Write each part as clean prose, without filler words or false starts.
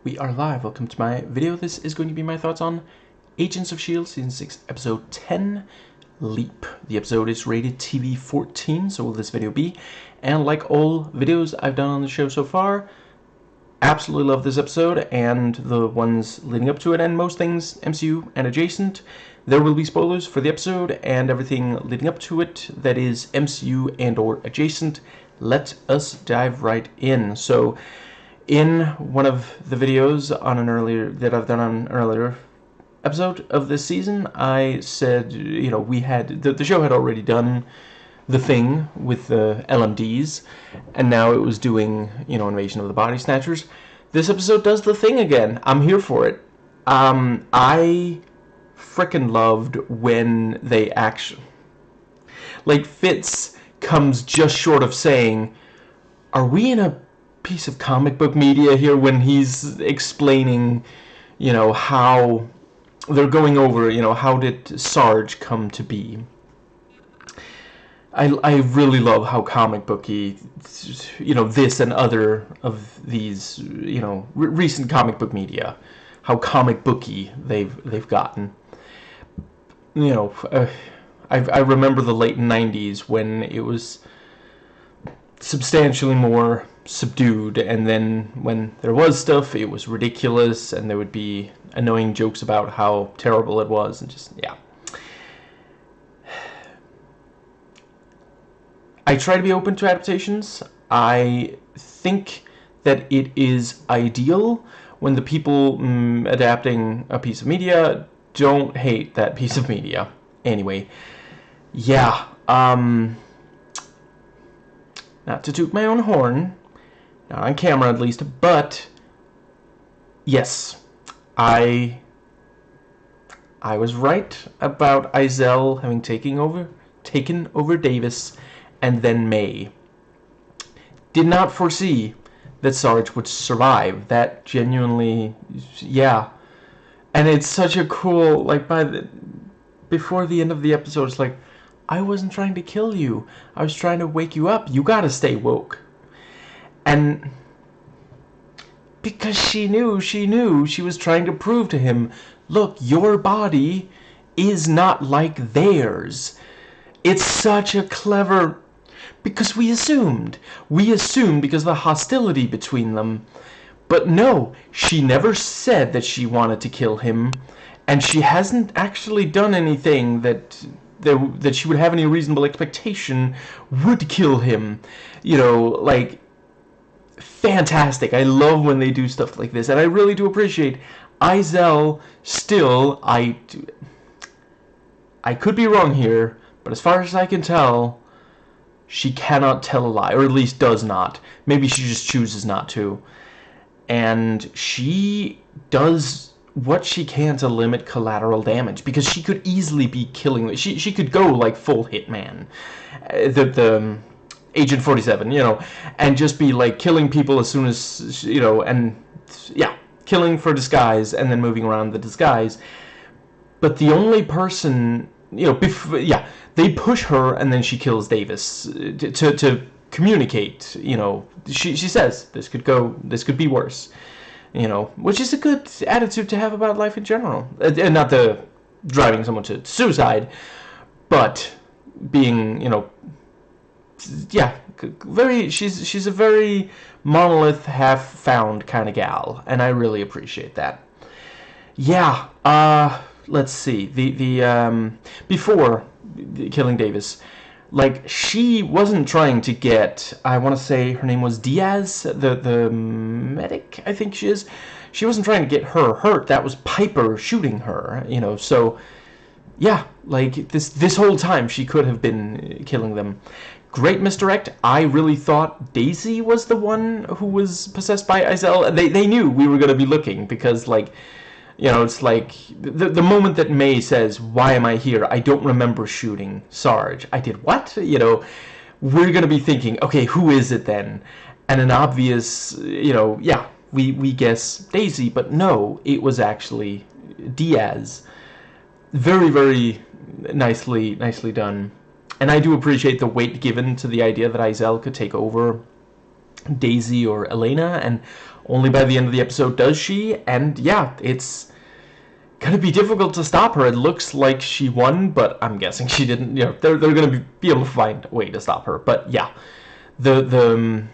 We are live. Welcome to my video. This is going to be my thoughts on Agents of S.H.I.E.L.D. Season 6, Episode 10, Leap. The episode is rated TV 14, so will this video be? And like all videos I've done on the show so far, absolutely love this episode and the ones leading up to it, and most things MCU and adjacent. There will be spoilers for the episode and everything leading up to it that is MCU and or adjacent. Let us dive right in. So, in one of the videos on that I've done on an earlier episode of this season, I said, we had the show had already done the thing with the LMDs, and now it was doing, Invasion of the Body Snatchers. This episode does the thing again. I'm here for it. I frickin' loved when they actually, Fitz comes just short of saying, "Are we in a piece of comic book media here?" when he's explaining, how they're going over, how did Sarge come to be. I really love how comic booky, this and other of these, recent comic book media, how comic booky they've gotten. I remember the late 90s when it was substantially more subdued, and then when there was stuff, it was ridiculous, and there would be annoying jokes about how terrible it was, and just, yeah. I try to be open to adaptations. I think that it is ideal when the people adapting a piece of media don't hate that piece of media. Anyway, yeah, not to toot my own horn, not on camera at least, but yes, I was right about Izel having taken over Davis and then May. Did not foresee that Sarge would survive. That genuinely, yeah. And it's such a cool, before the end of the episode, it's like, I wasn't trying to kill you. I was trying to wake you up. You gotta stay woke. And because she knew she was trying to prove to him, look, your body is not like theirs. It's such a clever, because we assumed because of the hostility between them. But no, she never said that she wanted to kill him, and she hasn't actually done anything that she would have any reasonable expectation would kill him. Fantastic. I love when they do stuff like this, and I really do appreciate Izel. Still, I could be wrong here, but as far as I can tell, she cannot tell a lie, or at least does not. Maybe she just chooses not to. And she does what she can to limit collateral damage, because she could easily be killing. She could go like full Hitman, the Agent 47, and just be like killing people as soon as, and yeah, killing for disguise and then moving around the disguise. But the only person, they push her and then she kills Davis to communicate. She says this could be worse. Which is a good attitude to have about life in general. And not the driving someone to suicide, but being, she's a very monolith, half-found kind of gal, and I really appreciate that. Yeah, let's see. Before killing Davis, she wasn't trying to get, I want to say her name was Diaz, the medic, I think she is. She wasn't trying to get her hurt. That was Piper shooting her, so yeah, this whole time she could have been killing them. Great misdirect. I really thought Daisy was the one who was possessed by Izel. They knew we were going to be looking, because it's like the moment that May says, "Why am I here? I don't remember shooting Sarge." I did what? We're going to be thinking, okay, who is it then? And an obvious, yeah, we guess Daisy, but no, it was actually Diaz. Very, very nicely done. And I do appreciate the weight given to the idea that Izel could take over Daisy or Elena, and only by the end of the episode does she. And yeah, it's gonna be difficult to stop her. It looks like she won, but I'm guessing she didn't. You know, they're gonna be able to find a way to stop her. But yeah, the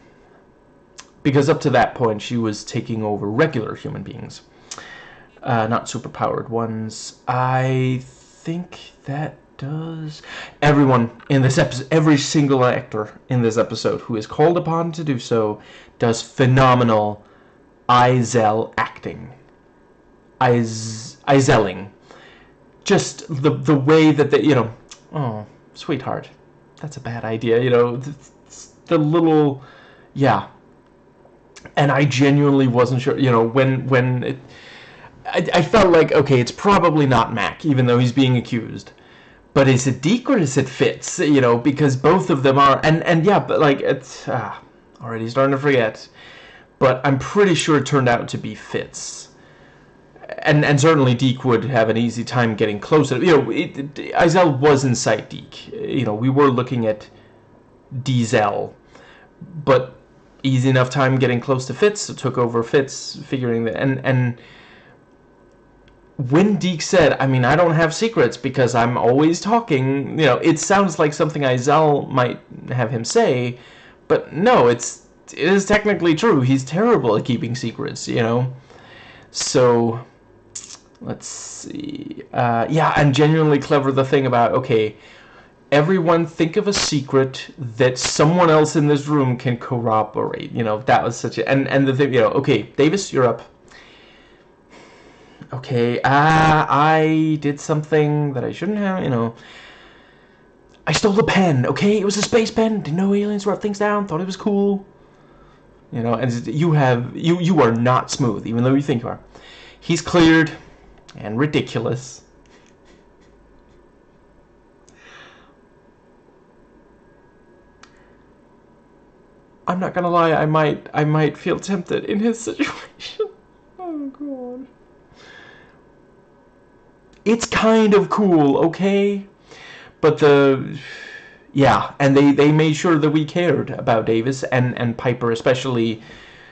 because up to that point she was taking over regular human beings, not superpowered ones. I think that does everyone in this episode, every single actor in this episode who is called upon to do so, does phenomenal Izel acting. Izelling. Just the way that they, you know, oh, sweetheart, that's a bad idea, you know, the little, yeah. And I genuinely wasn't sure, you know, when it, I felt like, okay, it's probably not Mac, even though he's being accused. But is it Deke or is it Fitz? You know, because both of them are, and yeah, but like, it's, already starting to forget. But I'm pretty sure it turned out to be Fitz. And certainly Deke would have an easy time getting closer. You know, Izel was inside Deke. You know, we were looking at Diesel. But easy enough time getting close to Fitz, so took over Fitz, figuring that, and when Deke said, I mean, I don't have secrets because I'm always talking, you know, it sounds like something Izel might have him say, but no, it is technically true. He's terrible at keeping secrets, you know. So, let's see. Yeah, and genuinely clever the thing about, okay, everyone think of a secret that someone else in this room can corroborate. You know, that was such a, and the thing, you know, okay, Davis, you're up. Okay, I did something that I shouldn't have, you know. I stole a pen, okay? It was a space pen. Didn't know aliens wrote things down. Thought it was cool. You know, and you are not smooth, even though you think you are. He's cleared and ridiculous. I'm not gonna lie, I might feel tempted in his situation. Oh god. It's kind of cool, okay? But yeah, and they made sure that we cared about Davis and Piper, especially,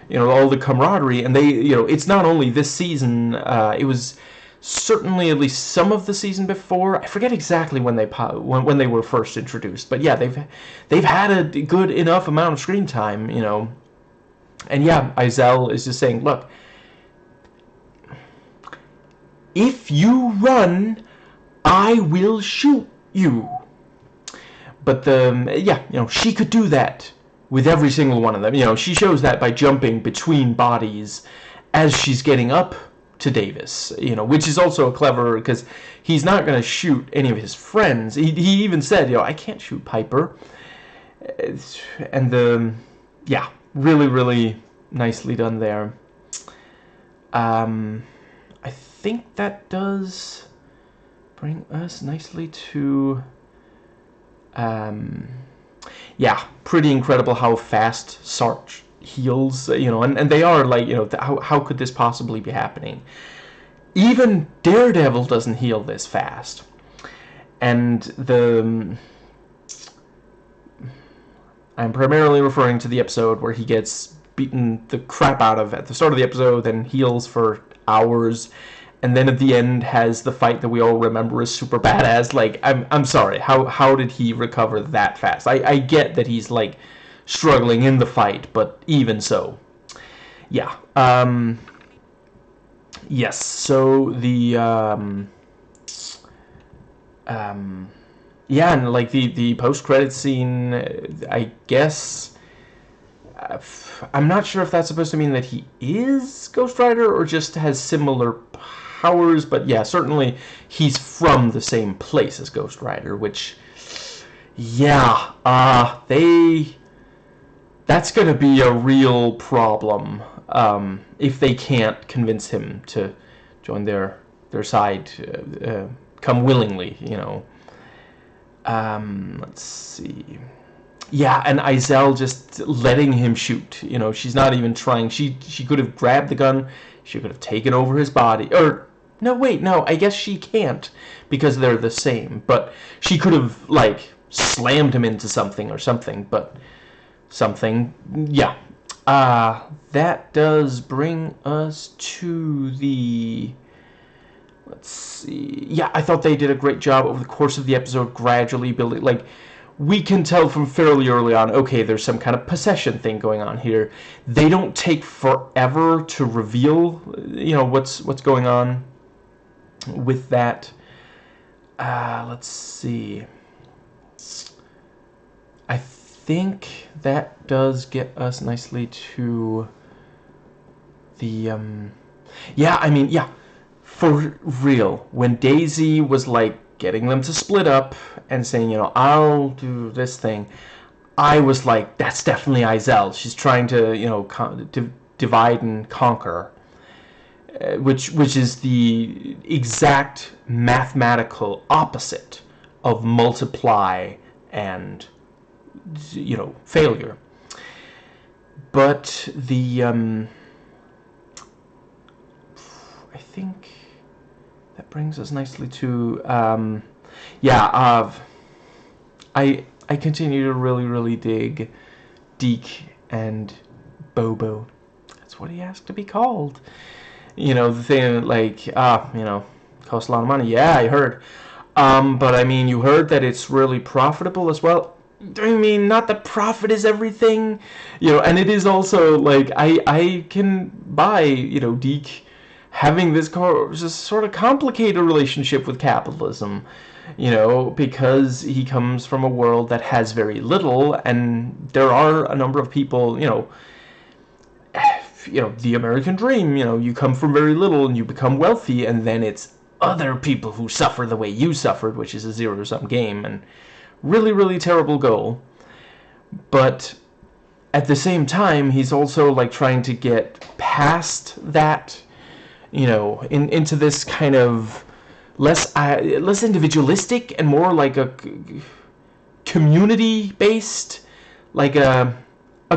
you know, all the camaraderie. And they, you know, it's not only this season, it was certainly at least some of the season before. I forget exactly when they were first introduced, but yeah, they've had a good enough amount of screen time, you know. And yeah, Izel is just saying, look, if you run, I will shoot you. But yeah, you know, she could do that with every single one of them. You know, she shows that by jumping between bodies as she's getting up to Davis, you know, which is also clever because he's not going to shoot any of his friends. He even said, you know, I can't shoot Piper. And yeah, really, really nicely done there. I think that does bring us nicely to, yeah, pretty incredible how fast Sarge heals, you know, and they are like, you know, how could this possibly be happening? Even Daredevil doesn't heal this fast. And I'm primarily referring to the episode where he gets beaten the crap out of at the start of the episode, then heals for hours, and then at the end has the fight that we all remember as super badass. Like, I'm sorry, how did he recover that fast? I get that he's like struggling in the fight, but even so, yeah. Yes. So the yeah, and like the post-credit scene, I guess. I'm not sure if that's supposed to mean that he is Ghost Rider or just has similar powers, but yeah, certainly he's from the same place as Ghost Rider, which, yeah, that's going to be a real problem if they can't convince him to join their side, come willingly, you know. Let's see. Yeah, and Izel just letting him shoot. You know, she's not even trying. She could have grabbed the gun. She could have taken over his body. Or, no, wait, no, I guess she can't because they're the same. But she could have, like, slammed him into something or something. But something, yeah. That does bring us to the... Let's see. Yeah, I thought they did a great job over the course of the episode, gradually building, like, we can tell from fairly early on, okay, there's some kind of possession thing going on here. They don't take forever to reveal, what's going on with that. Let's see. I think that does get us nicely to the, yeah, for real. When Daisy was, like, getting them to split up and saying, I'll do this thing, I was like, that's definitely Izelle. She's trying to, divide and conquer, which is the exact mathematical opposite of multiply and, failure. But the, I think that brings us nicely to, I continue to really dig Deke and Bobo. That's what he asked to be called. The thing, like, costs a lot of money. Yeah, I heard. But I mean, you heard that it's really profitable as well. I mean, not that profit is everything, and it is also, like, I can buy, Deke having this just sort of complicated relationship with capitalism, because he comes from a world that has very little, and there are a number of people, the American dream, you come from very little and you become wealthy, and then it's other people who suffer the way you suffered, which is a zero-sum game, and really terrible goal. But at the same time, he's also, like, trying to get past that, into this kind of less individualistic and more like a community-based, like a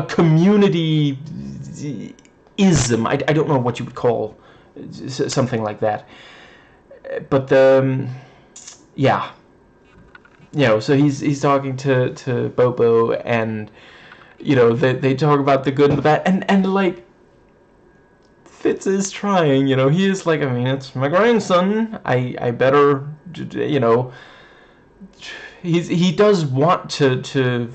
community-ism. I don't know what you would call something like that. But so he's talking to Bobo, and they talk about the good and the bad, and like, Fitz is trying, he is like, I mean, it's my grandson, I better, he does want to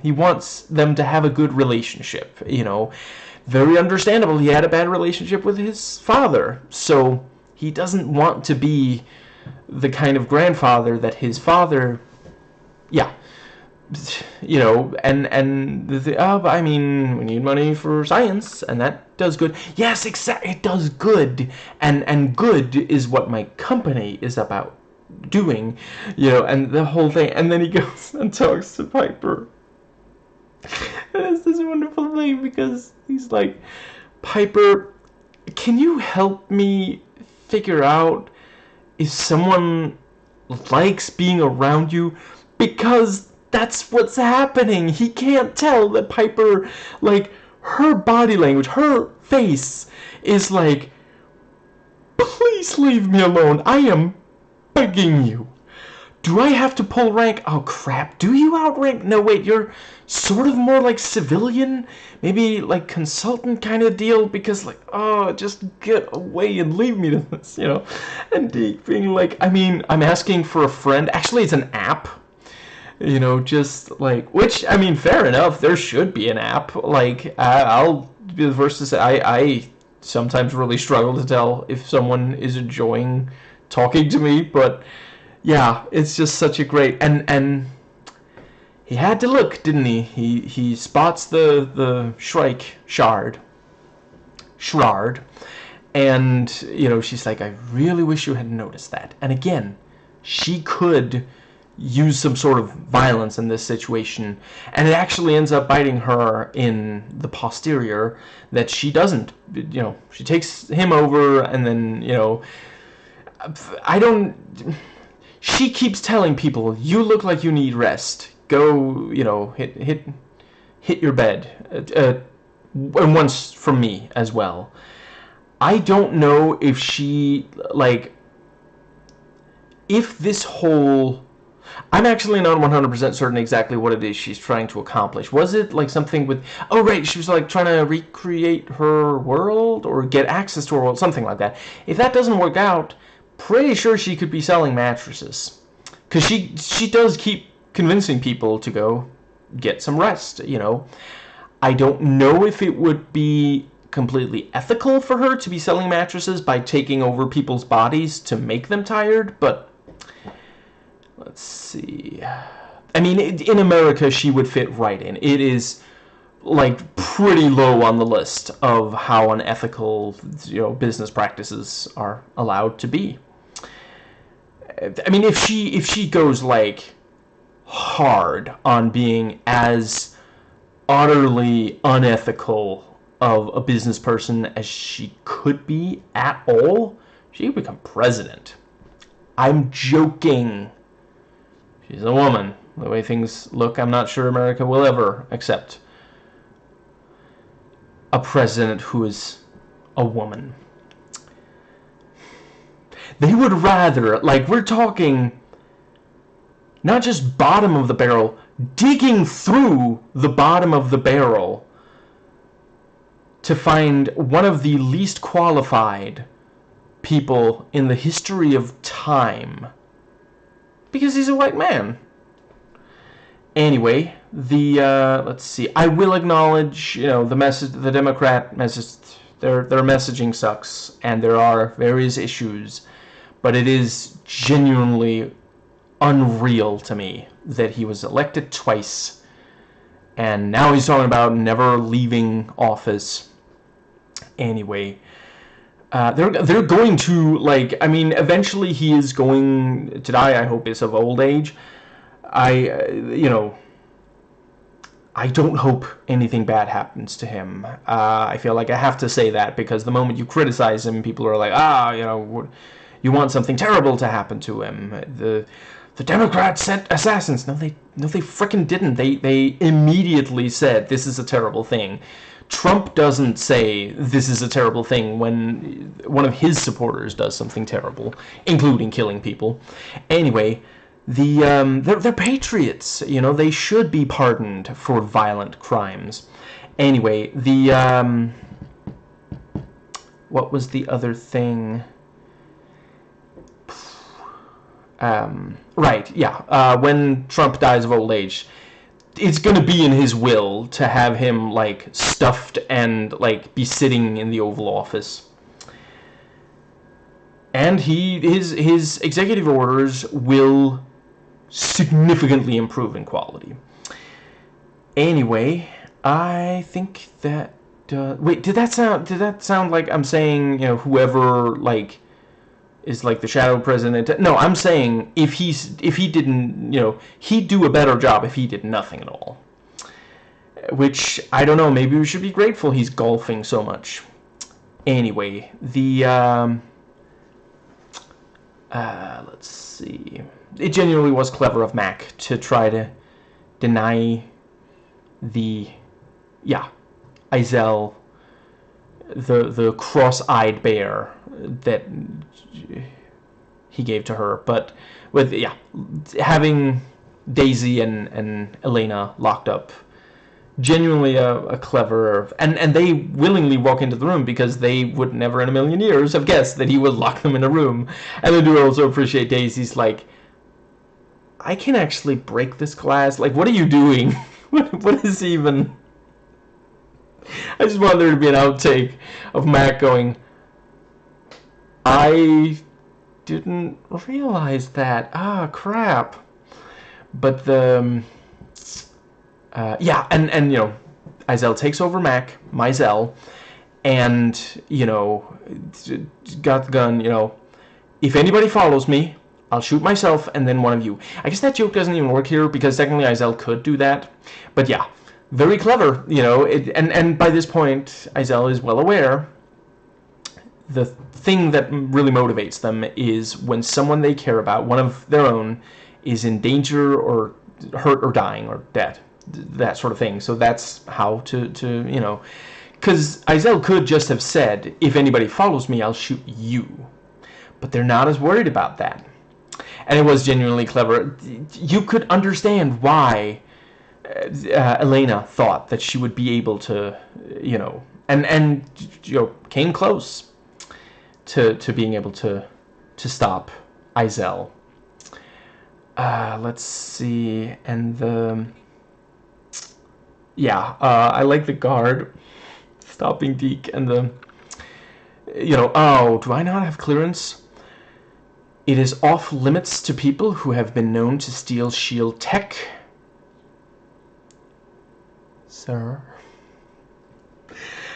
he wants them to have a good relationship, very understandable. He had a bad relationship with his father, so he doesn't want to be the kind of grandfather that his father, but I mean, we need money for science, and that does good. Yes, exactly, it does good, and good is what my company is about doing, and the whole thing. And then he goes and talks to Piper, and it's this wonderful thing, because he's like, Piper, can you help me figure out if someone likes being around you? Because that's what's happening. He can't tell that Piper, like, her body language, her face is like, please leave me alone. I am begging you. Do I have to pull rank? Oh, crap. Do you outrank? No, wait, you're sort of more like civilian, maybe like consultant kind of deal, because, like, oh, just get away and leave me to this, And Deke being like, I mean, I'm asking for a friend. Actually, it's an app. Just like, which, I mean, fair enough, there should be an app. Like, I'll be the first to say, I sometimes really struggle to tell if someone is enjoying talking to me, but yeah, it's just such a great, and he had to look, didn't he? He spots the shard, and, she's like, I really wish you had noticed that. And again, she could use some sort of violence in this situation, and it actually ends up biting her in the posterior, that she doesn't, she takes him over, and then, she keeps telling people, you look like you need rest, go, hit your bed, and once from me as well. I don't know if she, like, if this whole, I'm actually not 100% certain exactly what it is she's trying to accomplish. Was it like something with... Oh, right, she was like trying to recreate her world or get access to her world, something like that. If that doesn't work out, pretty sure she could be selling mattresses. Because she does keep convincing people to go get some rest, you know. I don't know if it would be completely ethical for her to be selling mattresses by taking over people's bodies to make them tired, but let's see. I mean, in America, she would fit right in. It is, like, pretty low on the list of how unethical, you know, business practices are allowed to be. I mean, if she goes, like, hard on being as utterly unethical of a business person as she could be at all, she could become president. I'm joking. She's a woman. The way things look, I'm not sure America will ever accept a president who is a woman. They would rather, like, we're talking not just bottom of the barrel, digging through the bottom of the barrel to find one of the least qualified people in the history of time. Because he's a white man. Anyway, let's see. I will acknowledge, you know, the message, the Democrat message, their messaging sucks, and there are various issues, but it is genuinely unreal to me that he was elected twice, and now he's talking about never leaving office. Anyway, they're going to, like, I mean, eventually he is going to die. I hope it's of old age. You know, I don't hope anything bad happens to him. I feel like I have to say that, because the moment you criticize him, people are like, you know, you want something terrible to happen to him. The Democrats sent assassins. No, they frickin' didn't. They immediately said this is a terrible thing. Trump doesn't say this is a terrible thing when one of his supporters does something terrible, including killing people. Anyway, they're patriots. You know, they should be pardoned for violent crimes. Anyway, what was the other thing? Right, yeah. When Trump dies of old age, it's going to be in his will to have him, like, stuffed and, like, be sitting in the Oval Office. And his executive orders will significantly improve in quality. Anyway, I think that... wait, did that sound like I'm saying, you know, whoever, like, is like the shadow president? No, I'm saying if he didn't, you know, he'd do a better job if he did nothing at all. Which, I don't know, maybe we should be grateful he's golfing so much. Anyway, let's see. It genuinely was clever of Mac to try to deny Izel the cross-eyed bear that he gave to her, but with having Daisy and Elena locked up, genuinely a clever, and they willingly walk into the room because they would never in a million years have guessed that he would lock them in a room. And I do also appreciate Daisy's like, I can actually break this glass. Like, what are you doing? What is even... I just want there to be an outtake of Mac going, I didn't realize that. Ah, crap. But and you know, Izel takes over Mizell, and, you know, got the gun, you know, if anybody follows me, I'll shoot myself and then one of you. I guess that joke doesn't even work here, because technically Izel could do that. But yeah, very clever, you know, and by this point, Izel is well aware the thing that really motivates them is when someone they care about, one of their own, is in danger or hurt or dying or dead, that sort of thing. So that's how to you know, because Izel could just have said, if anybody follows me, I'll shoot you. But they're not as worried about that. and it was genuinely clever. You could understand why Elena thought that she would be able to, and came close to being able to stop Izel. Let's see, and I like the guard stopping Deke, and oh, do I not have clearance? It is off limits to people who have been known to steal shield tech. Sir?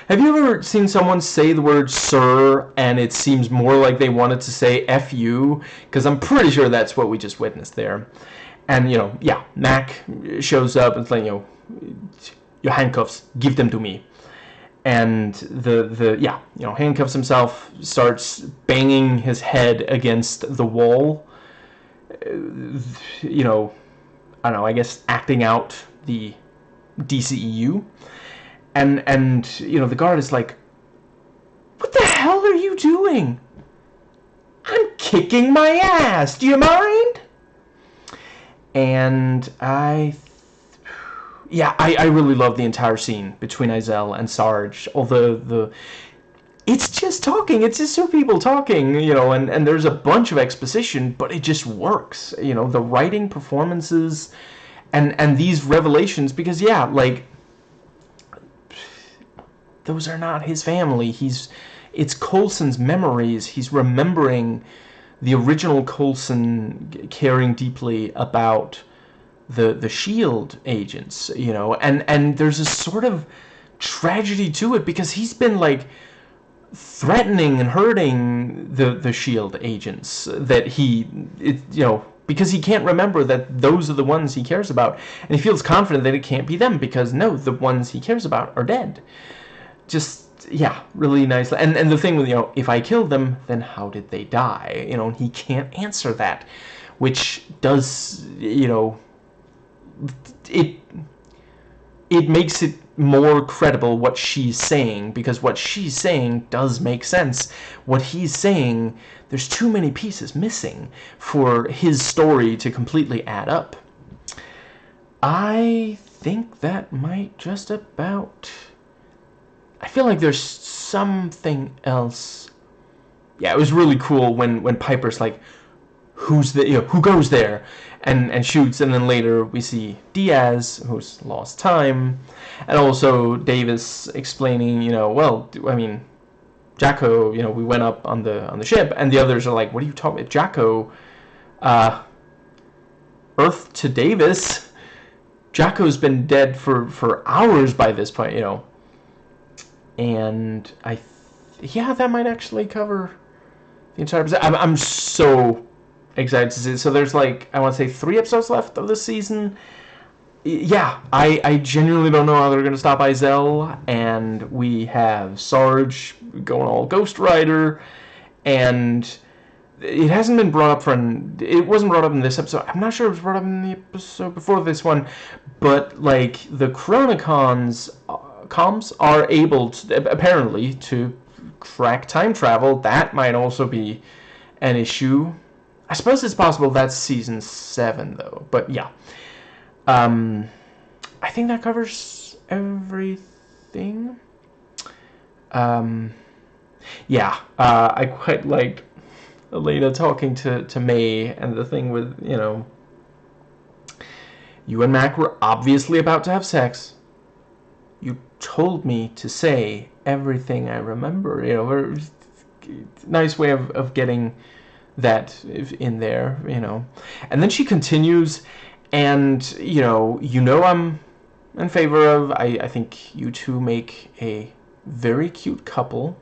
Have you ever seen someone say the word sir and it seems more like they wanted to say F you? Because I'm pretty sure that's what we just witnessed there. And, Mac shows up and it's like, your handcuffs, give them to me. And handcuffs himself, starts banging his head against the wall. I don't know, I guess acting out the DCEU. And the guard is like, what the hell are you doing? I'm kicking my ass. Do you mind? And I really love the entire scene between Izel and Sarge. Although it's just talking. It's just two people talking, and there's a bunch of exposition, but it just works. The writing, performances, and these revelations, because those are not his family. It's Coulson's memories. He's remembering the original Coulson caring deeply about the S.H.I.E.L.D. agents, and there's a sort of tragedy to it because he's been threatening and hurting the S.H.I.E.L.D. agents because he can't remember that those are the ones he cares about, and he feels confident that it can't be them because no, the ones he cares about are dead. Just, really nice. And the thing with, if I killed them, then how did they die? And he can't answer that, which does, it makes it more credible what she's saying, because what she's saying does make sense. What he's saying, there's too many pieces missing for his story to completely add up. I think that might just about... I feel like there's something else. Yeah, it was really cool when Piper's like, who's the, who goes there? And shoots, and then later we see Diaz, who's lost time, and also Davis explaining, well, I mean, Jacko, we went up on the ship, and the others are like, what are you talking about? Jacko, Earth to Davis? Jacko's been dead for hours by this point, And that might actually cover the entire episode. I'm so excited to see it. So there's I want to say 3 episodes left of this season. Yeah, I genuinely don't know how they're going to stop Izel. And we have Sarge going all Ghost Rider. And it hasn't been brought up it wasn't brought up in this episode. I'm not sure it was brought up in the episode before this one. But the Chronicons... comms are able to, apparently, to crack time travel. That might also be an issue. I suppose it's possible that's season 7 though, but yeah. I think that covers everything. I quite liked Elena talking to May, and the thing with, you and Mac were obviously about to have sex. You told me to say everything I remember. Nice way of getting that in there, And then she continues, and, I'm in favor of, I think you two make a very cute couple.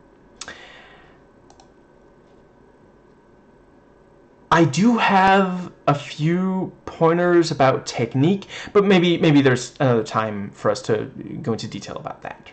I do have a few pointers about technique, but maybe there's another time for us to go into detail about that.